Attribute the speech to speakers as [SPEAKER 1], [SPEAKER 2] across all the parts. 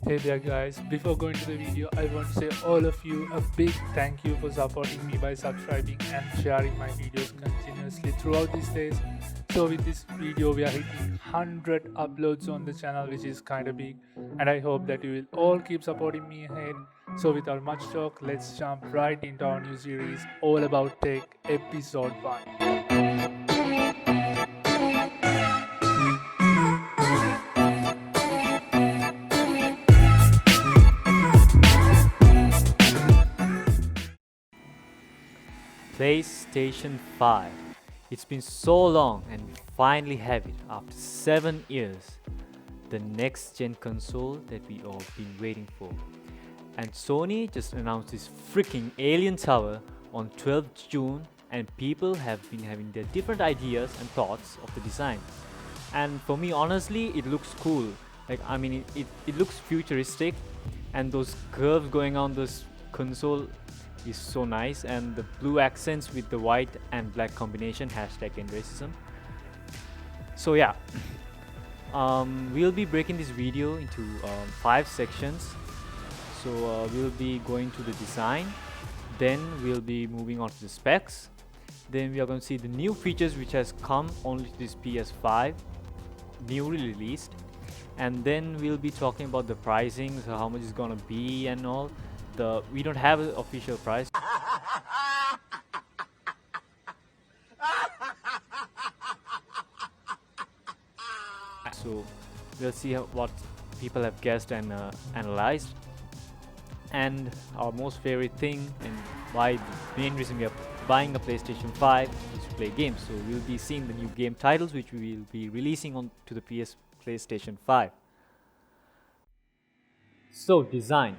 [SPEAKER 1] Hey there guys, before going to the video, I want to say all of you a big thank you for supporting me by subscribing and sharing my videos continuously throughout these days. So with this video, we are hitting 100 uploads on the channel, which is kinda big, and I hope that you will all keep supporting me ahead. So without much talk, let's jump right into our new series all about tech episode 1.
[SPEAKER 2] PlayStation 5. It's been so long and we finally have it after 7 years. The next gen console that we all been waiting for. And Sony just announced this freaking alien tower on 12th June and people have been having their different ideas and thoughts of the design. And for me honestly it looks cool. It looks futuristic and those curves going on this console is so nice, and the blue accents with the white and black combination, hashtag end racism. So yeah, we'll be breaking this video into 5 sections. So we'll be going to the design, then we'll be moving on to the specs, then we are going to see the new features which has come only to this PS5 newly released, and then we'll be talking about the pricing, so how much it's gonna be and all. We don't have an official price. So we'll see what people have guessed and analyzed. And our most favorite thing, and why the main reason we are buying a PlayStation 5 is to play games. So we'll be seeing the new game titles which we will be releasing on to the PlayStation 5. So design.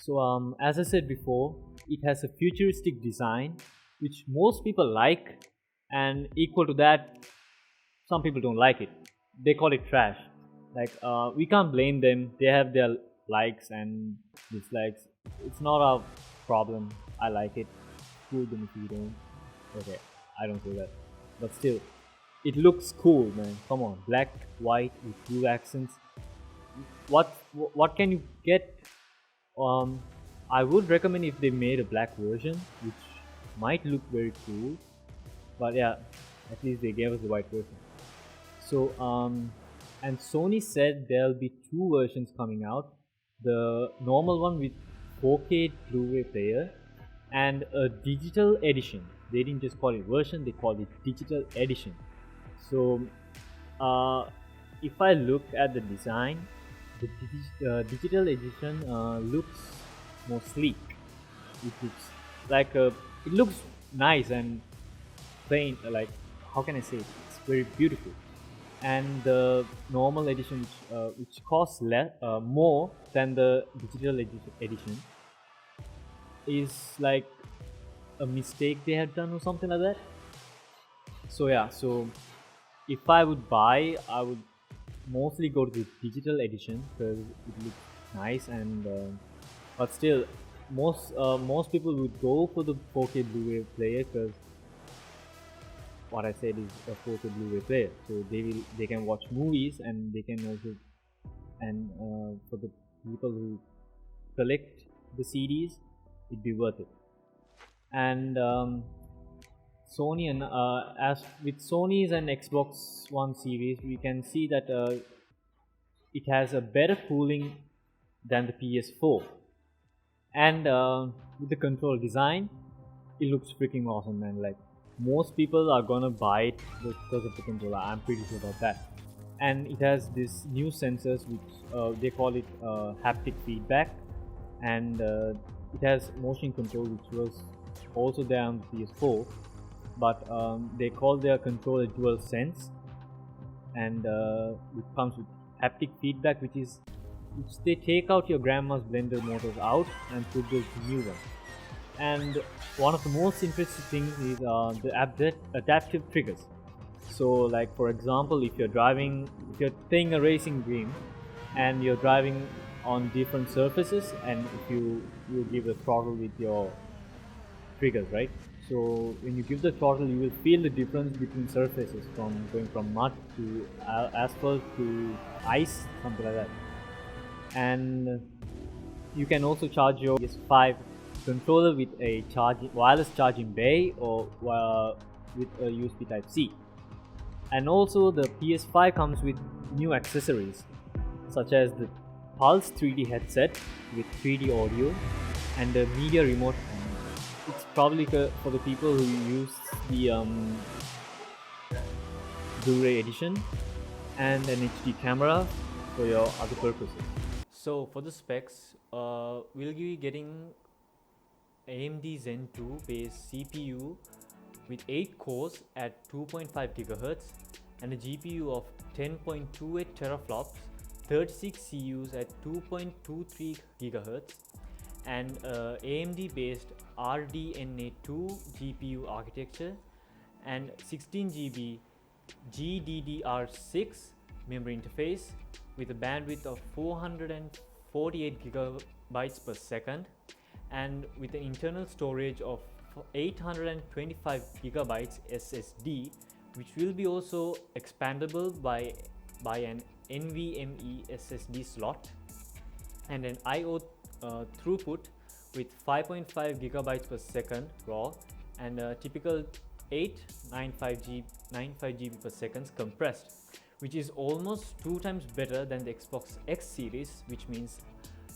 [SPEAKER 2] So as I said before, it has a futuristic design which most people like, and equal to that, some people don't like it. They call it trash. We can't blame them. They have their likes and dislikes. It's not our problem. I like it. Cool them if you don't. Okay, I don't say that. But still, it looks cool, man. Come on, black, white with blue accents. What can you get? I would recommend if they made a black version, which might look very cool. But yeah, at least they gave us the white version. So and Sony said there'll be 2 versions coming out: the normal one with 4K Blu-ray player and a digital edition. They didn't just call it version; they called it digital edition. So if I look at the design, the digital edition looks more sleek. It looks it looks nice and plain. How can I say it? It's very beautiful. And the normal edition, which costs more than the digital edition, is like a mistake they have done or something like that. So yeah, so if I would buy, I would mostly go to the digital edition because it looks nice, and but still most people would go for the 4K Blu-ray player because what I said is a 4K Blu-ray player, so they can watch movies, and they can also, and for the people who collect the CDs, it'd be worth it. And Sony, and as with Sony's and Xbox One series, we can see that it has a better cooling than the PS4, and with the control design, it looks freaking awesome, man. Like, most people are gonna buy it because of the controller. I'm pretty sure about that. And it has this new sensors which they call it haptic feedback, and it has motion control, which was also there on the PS4, but they call their controller dual sense, and it comes with haptic feedback, which they take out your grandma's blender motors out and put those new ones. And one of the most interesting things is the adaptive triggers. So like, for example, if you're playing a racing game and you're driving on different surfaces, and if you give the throttle with your triggers, right? So when you give the throttle, you will feel the difference between surfaces, from going from mud to asphalt to ice, something like that. and you can also charge your PS5 controller with a wireless charging bay or with a USB Type-C. And also the PS5 comes with new accessories such as the Pulse 3D headset with 3D audio and the media remote. It's probably for the people who use the Blu-ray edition, and an HD camera for your other purposes. So for the specs, we'll be getting AMD Zen 2 based CPU with 8 cores at 2.5 GHz and a GPU of 10.28 teraflops, 36 CUs at 2.23 GHz, and AMD based RDNA2 GPU architecture and 16 GB GDDR6 memory interface with a bandwidth of 448 gigabytes per second and with an internal storage of 825 gigabytes SSD, which will be also expandable by an NVMe SSD slot, and an I/O throughput with 5.5 gigabytes per second raw and a typical 895 GB per second compressed, which is almost 2 times better than the Xbox X series, which means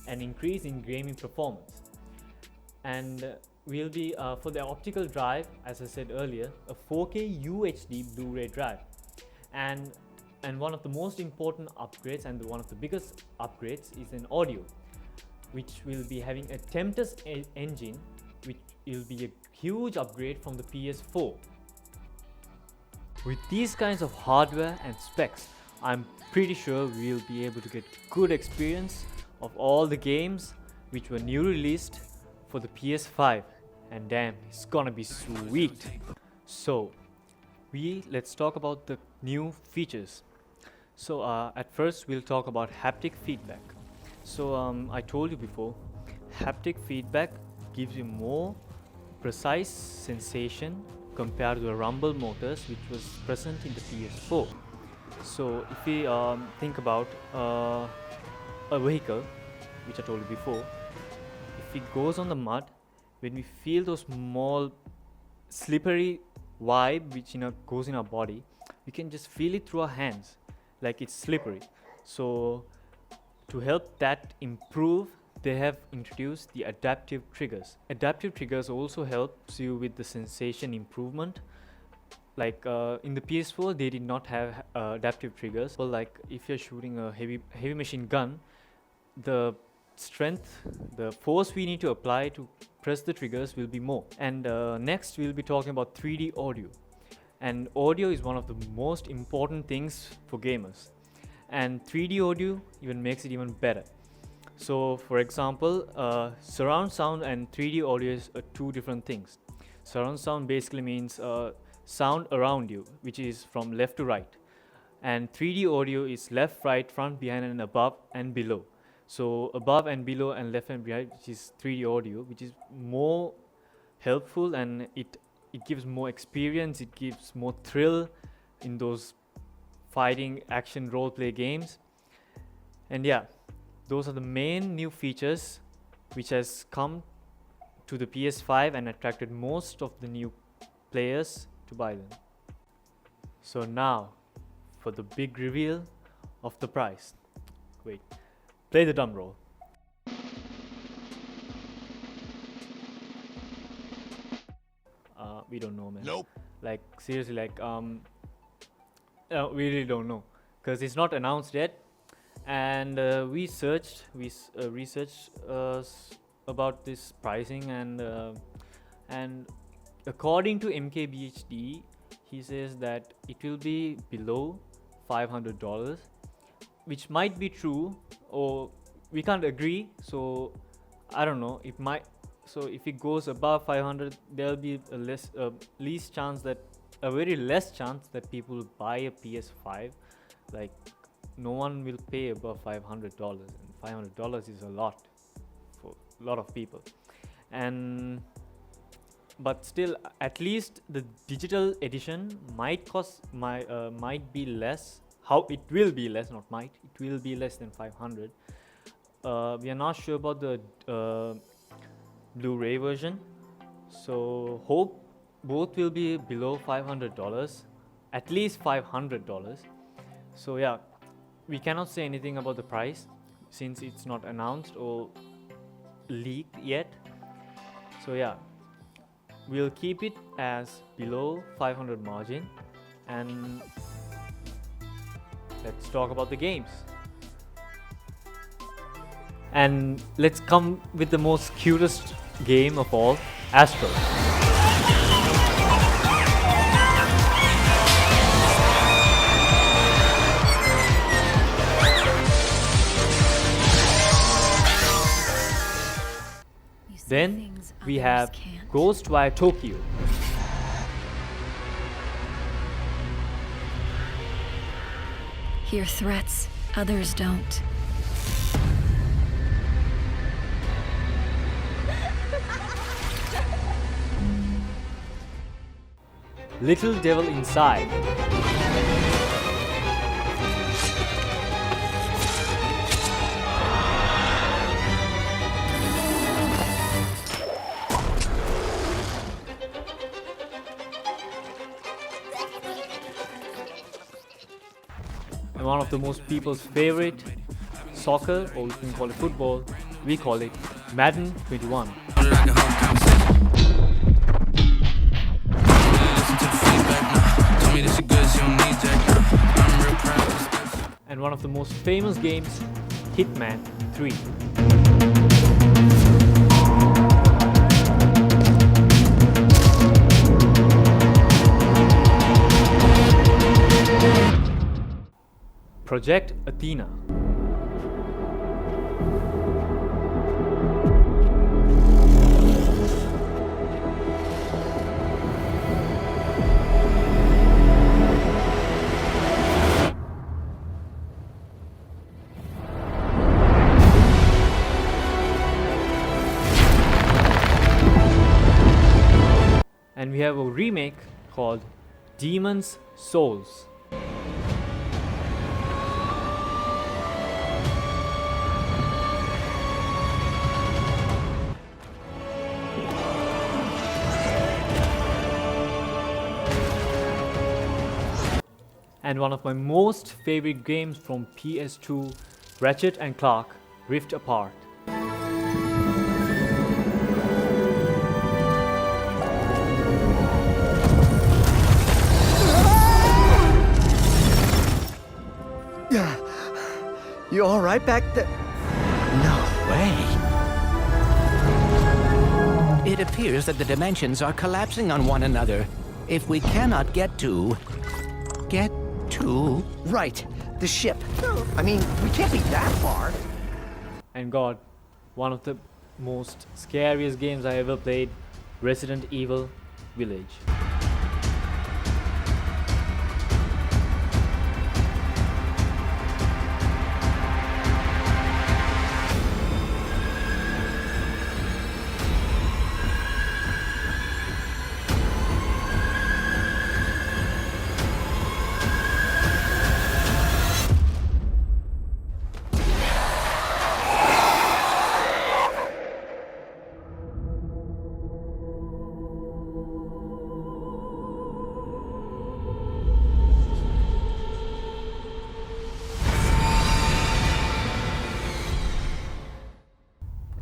[SPEAKER 2] an increase in gaming performance. And will be for the optical drive, as I said earlier, a 4K UHD Blu-ray drive, and one of the most important upgrades and one of the biggest upgrades is an audio, which will be having a Tempest engine, which will be a huge upgrade from the PS4. With these kinds of hardware and specs, I'm pretty sure we'll be able to get good experience of all the games which were new released for the PS5, and damn, it's gonna be sweet. So let's talk about the new features. So at first we'll talk about haptic feedback. So I told you before, haptic feedback gives you more precise sensation compared to the rumble motors which was present in the PS4. So if we think about a vehicle, which I told you before, if it goes on the mud, when we feel those small slippery vibe which goes in our body, we can just feel it through our hands like it's slippery. So to help that improve, they have introduced the adaptive triggers. Adaptive triggers also helps you with the sensation improvement. Like in the PS4 they did not have adaptive triggers. Well, like if you're shooting a heavy machine gun, the strength, the force we need to apply to press the triggers will be more. And next we'll be talking about 3D audio. And audio is one of the most important things for gamers, and 3D audio even makes it even better. So for example, surround sound and 3D audio is two different things. Surround sound basically means sound around you, which is from left to right, and 3D audio is left, right, front, behind, and above and below. So above and below and left and behind, which is 3D audio, which is more helpful, and it gives more experience, it gives more thrill in those fighting action role play games. And yeah, those are the main new features which has come to the PS5 and attracted most of the new players to buy them. So now for the big reveal of the price. Wait, play the drum roll. We don't know, man.
[SPEAKER 3] Nope.
[SPEAKER 2] Like seriously, like we really don't know because it's not announced yet. And we researched about this pricing, and according to MKBHD, he says that it will be below $500, which might be true, or we can't agree. So I don't know. It might. So if it goes above 500, there'll be a very less chance that people will buy a PS5. Like no one will pay above $500, and $500 is a lot for a lot of people. But still, at least the digital edition might be less. How it will be less, not might. It will be less than 500. we are not sure about the Blu-ray version, so hope both will be below $500, at least $500. So yeah, we cannot say anything about the price since it's not announced or leaked yet. So yeah, we'll keep it as below 500 margin, and let's talk about the games. And let's come with the most cutest game of all, Astro. Then we have Ghostwire Tokyo.
[SPEAKER 3] Hear threats, others don't.
[SPEAKER 2] Little Devil Inside. And one of the most people's favorite, soccer, or we can call it football, we call it Madden 21. And one of the most famous games, Hitman 3. Project Athena. And we have a remake called Demon's Souls. And one of my most favorite games from PS2, Ratchet and Clank Rift Apart.
[SPEAKER 4] You all right back there? No way.
[SPEAKER 5] It appears that the dimensions are collapsing on one another. If we cannot get to...
[SPEAKER 4] Right, the ship. I mean, we can't be that far.
[SPEAKER 2] And God, one of the most scariest games I ever played, Resident Evil Village.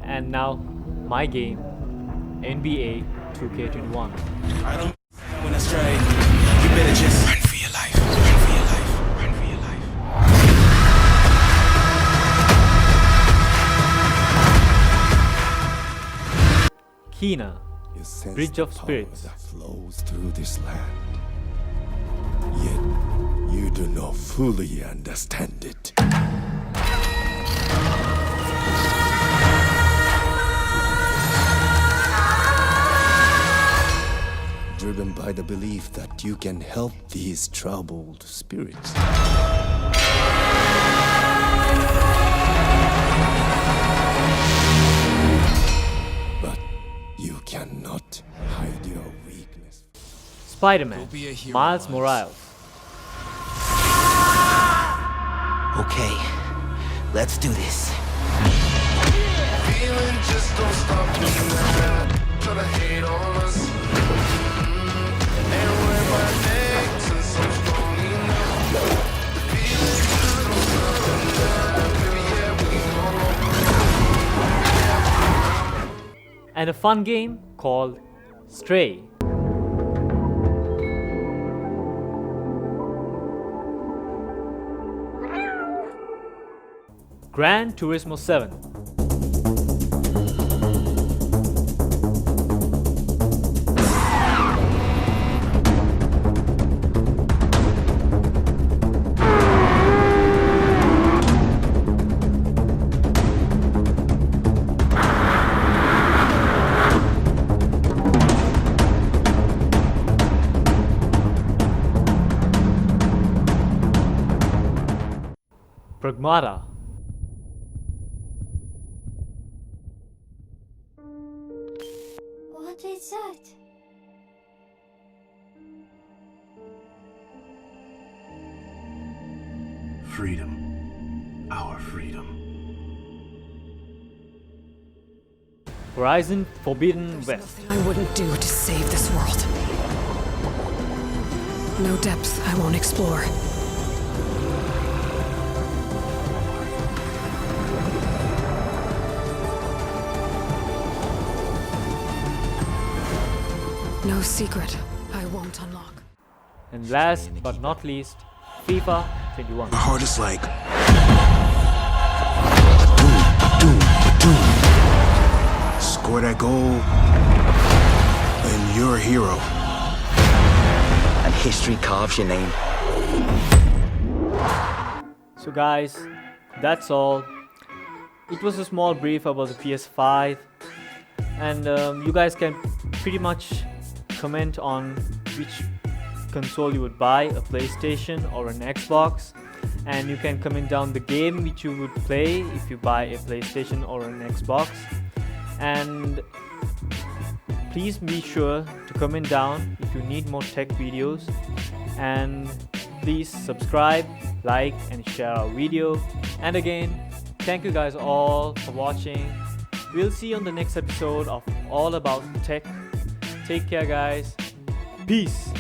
[SPEAKER 2] And now, my game, NBA 2K21.
[SPEAKER 6] I don't when astray. You better just run for your life. Run for your life. Run for your life.
[SPEAKER 2] Kena,
[SPEAKER 7] You sense
[SPEAKER 2] Bridge
[SPEAKER 7] the
[SPEAKER 2] of
[SPEAKER 7] power
[SPEAKER 2] Spirits.
[SPEAKER 7] that flows through this land. Yet you do not fully understand it. Driven by the belief that you can help these troubled spirits. But you cannot hide your weakness.
[SPEAKER 2] Spider-Man,
[SPEAKER 6] be a hero,
[SPEAKER 2] Miles
[SPEAKER 6] Miles.
[SPEAKER 2] Morales.
[SPEAKER 5] Okay, let's do this.
[SPEAKER 8] feeling just don't stop tonight. Try to hate on us. And wear my neck since I'm strong enough. The feeling just don't stop tonight. Baby, yeah, we know.
[SPEAKER 2] And a fun game called Stray. Gran Turismo 7. Pragmata.
[SPEAKER 9] What is that?
[SPEAKER 6] Freedom. Our freedom.
[SPEAKER 2] Horizon Forbidden West.
[SPEAKER 3] I wouldn't do to save this world. No depths I won't explore. No secret I won't unlock.
[SPEAKER 2] And last but not least, FIFA 21.
[SPEAKER 6] My heart is like. Score that goal, and you're a hero.
[SPEAKER 4] And history carves your name.
[SPEAKER 2] So guys, that's all. It was a small brief about the PS5, and you guys can pretty much comment on which console you would buy, a PlayStation or an Xbox, and you can comment down the game which you would play if you buy a PlayStation or an Xbox. And please be sure to comment down if you need more tech videos, and please subscribe, like and share our video. And again, thank you guys all for watching. We'll see you on the next episode of All About Tech. Take care guys. Peace.